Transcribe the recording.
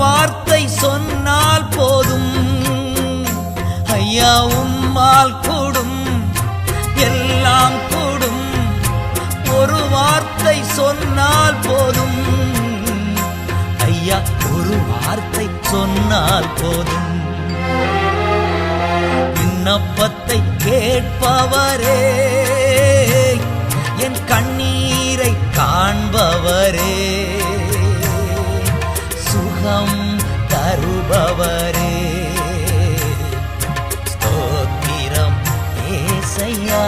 வார்த்தை சொன்னால் போதும் ஐயா, உம்மால் கூடும், எல்லாம் கூடும். ஒரு வார்த்தை சொன்னால் போதும் ஐயா, ஒரு வார்த்தை சொன்னால் போதும். விண்ணப்பத்தை கேட்பவரே, என் கண்ணீரை காண்பவரே, சுகம் தருபவரே, ஸ்தோத்திரம் ஏசையா.